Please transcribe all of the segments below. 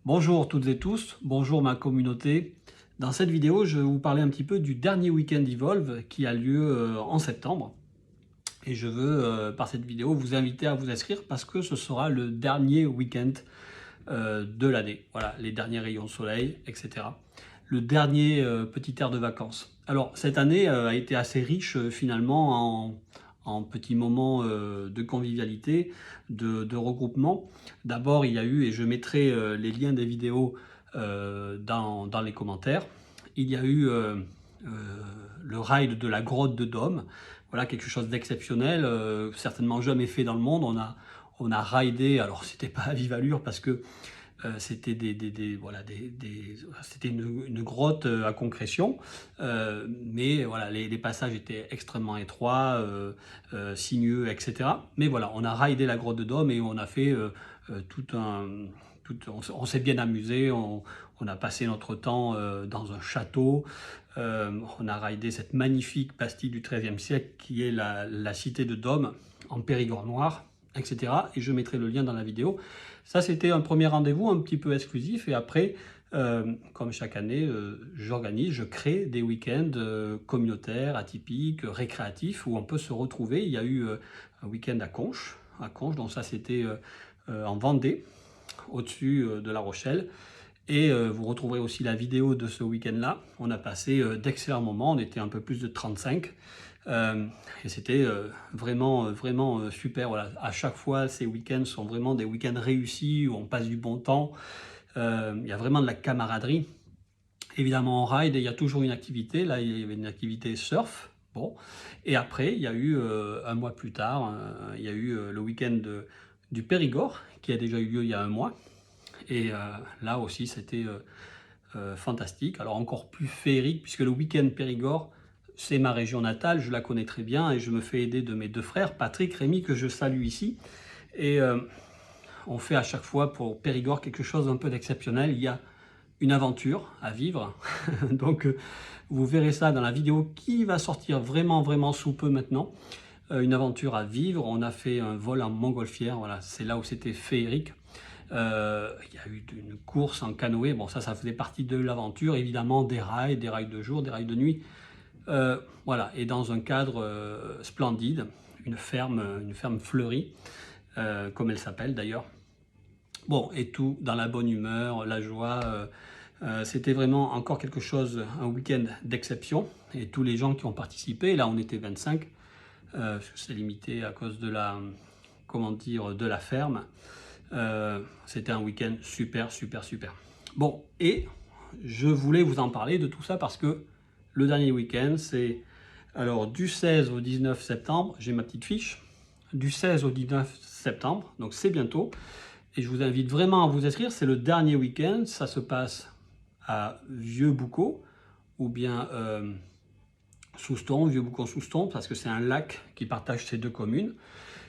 Bonjour toutes et tous, bonjour ma communauté. Dans cette vidéo, je vais vous parler un petit peu du dernier week-end Evolve qui a lieu en septembre. Et je veux, par cette vidéo, vous inviter à vous inscrire parce que ce sera le dernier week-end de l'année. Voilà, les derniers rayons de soleil, etc. Le dernier petit air de vacances. Alors, cette année a été assez riche finalement en petits moments de convivialité, de regroupement. D'abord, il y a eu, et je mettrai les liens des vidéos dans les commentaires, il y a eu le ride de la grotte de Dôme. Voilà, quelque chose d'exceptionnel, certainement jamais fait dans le monde. On a ridé, alors c'était pas à vive allure parce que c'était c'était une grotte à concrétion, mais voilà, les passages étaient extrêmement étroits, sinueux, etc. Mais voilà, on a raidé la grotte de Dôme et on a fait on s'est bien amusé, on a passé notre temps dans un château, on a raidé cette magnifique bastille du XIIIe siècle qui est la cité de Dôme en Périgord noir, etc. Et je mettrai le lien dans la vidéo. Ça, c'était un premier rendez-vous un petit peu exclusif. Et après, comme chaque année, je crée des week-ends communautaires, atypiques, récréatifs, où on peut se retrouver. Il y a eu un week-end à Conches, donc ça c'était en Vendée, au-dessus de La Rochelle. Et vous retrouverez aussi la vidéo de ce week-end-là. On a passé d'excellents moments, on était un peu plus de 35. Et c'était vraiment super. Voilà. À chaque fois, ces week-ends sont vraiment des week-ends réussis où on passe du bon temps. Il y a vraiment de la camaraderie. Évidemment, en ride, il y a toujours une activité. Là, il y avait une activité surf. Bon. Et après, il y a eu un mois plus tard, il y a eu le week-end du Périgord qui a déjà eu lieu il y a un mois. Et là aussi, c'était fantastique. Alors encore plus féerique puisque le week-end Périgord, c'est ma région natale, je la connais très bien et je me fais aider de mes deux frères, Patrick, Rémi, que je salue ici. Et on fait à chaque fois pour Périgord quelque chose d'un peu d'exceptionnel. Il y a une aventure à vivre. Donc vous verrez ça dans la vidéo qui va sortir vraiment sous peu maintenant. Une aventure à vivre. On a fait un vol en montgolfière. Voilà, c'est là où c'était féerique. Il y a eu une course en canoë. Bon, ça faisait partie de l'aventure. Évidemment, des rails de jour, des rails de nuit. Voilà, et dans un cadre splendide, une ferme fleurie, comme elle s'appelle d'ailleurs. Bon, et tout dans la bonne humeur, la joie. C'était vraiment encore quelque chose, un week-end d'exception. Et tous les gens qui ont participé, là on était 25, c'est limité à cause de de la ferme. C'était un week-end super. Bon, et je voulais vous en parler de tout ça parce que le dernier week-end, c'est alors du 16 au 19 septembre, j'ai ma petite fiche, du 16 au 19 septembre, donc c'est bientôt. Et je vous invite vraiment à vous inscrire, c'est le dernier week-end, ça se passe à Vieux-Boucau, ou bien Souston, Vieux-Boucau-Souston, parce que c'est un lac qui partage ces deux communes.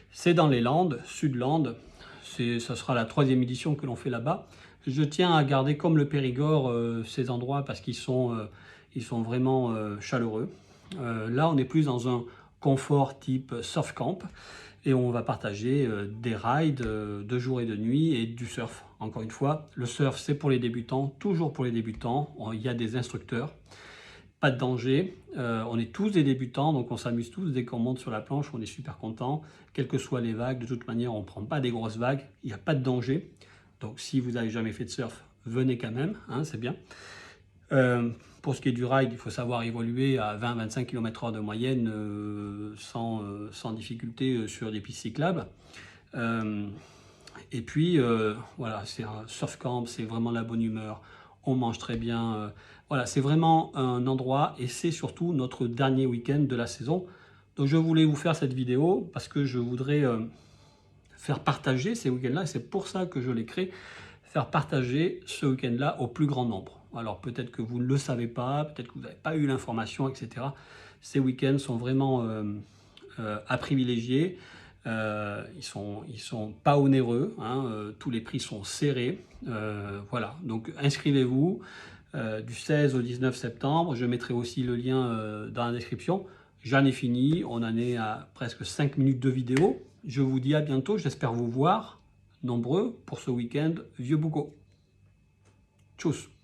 C'est dans les Landes, Sud-Landes, ça sera la 3e édition que l'on fait là-bas. Je tiens à garder comme le Périgord ces endroits parce qu'ils sont vraiment chaleureux. Là, on est plus dans un confort type surf camp et on va partager des rides de jour et de nuit et du surf. Encore une fois, le surf, c'est pour les débutants, toujours pour les débutants. Il y a des instructeurs, pas de danger. On est tous des débutants, donc on s'amuse tous. Dès qu'on monte sur la planche, on est super content. Quelles que soient les vagues, de toute manière, on ne prend pas des grosses vagues. Il n'y a pas de danger. Donc si vous n'avez jamais fait de surf, venez quand même, hein, c'est bien. Pour ce qui est du ride, il faut savoir évoluer à 20-25 km/h de moyenne sans difficulté sur des pistes cyclables. Et puis voilà, c'est un surf camp, c'est vraiment la bonne humeur, on mange très bien. Voilà, c'est vraiment un endroit et c'est surtout notre dernier week-end de la saison. Donc je voulais vous faire cette vidéo parce que je voudrais faire partager ces week-ends-là, et c'est pour ça que je l'ai créé, faire partager ce week-end-là au plus grand nombre. Alors peut-être que vous ne le savez pas, peut-être que vous n'avez pas eu l'information, etc. Ces week-ends sont vraiment à privilégier. Ils sont pas onéreux, hein, tous les prix sont serrés. Voilà, donc inscrivez-vous du 16 au 19 septembre. Je mettrai aussi le lien dans la description. J'en ai fini, on en est à presque 5 minutes de vidéo. Je vous dis à bientôt, j'espère vous voir nombreux pour ce week-end Vieux-Boucau. Tchuss.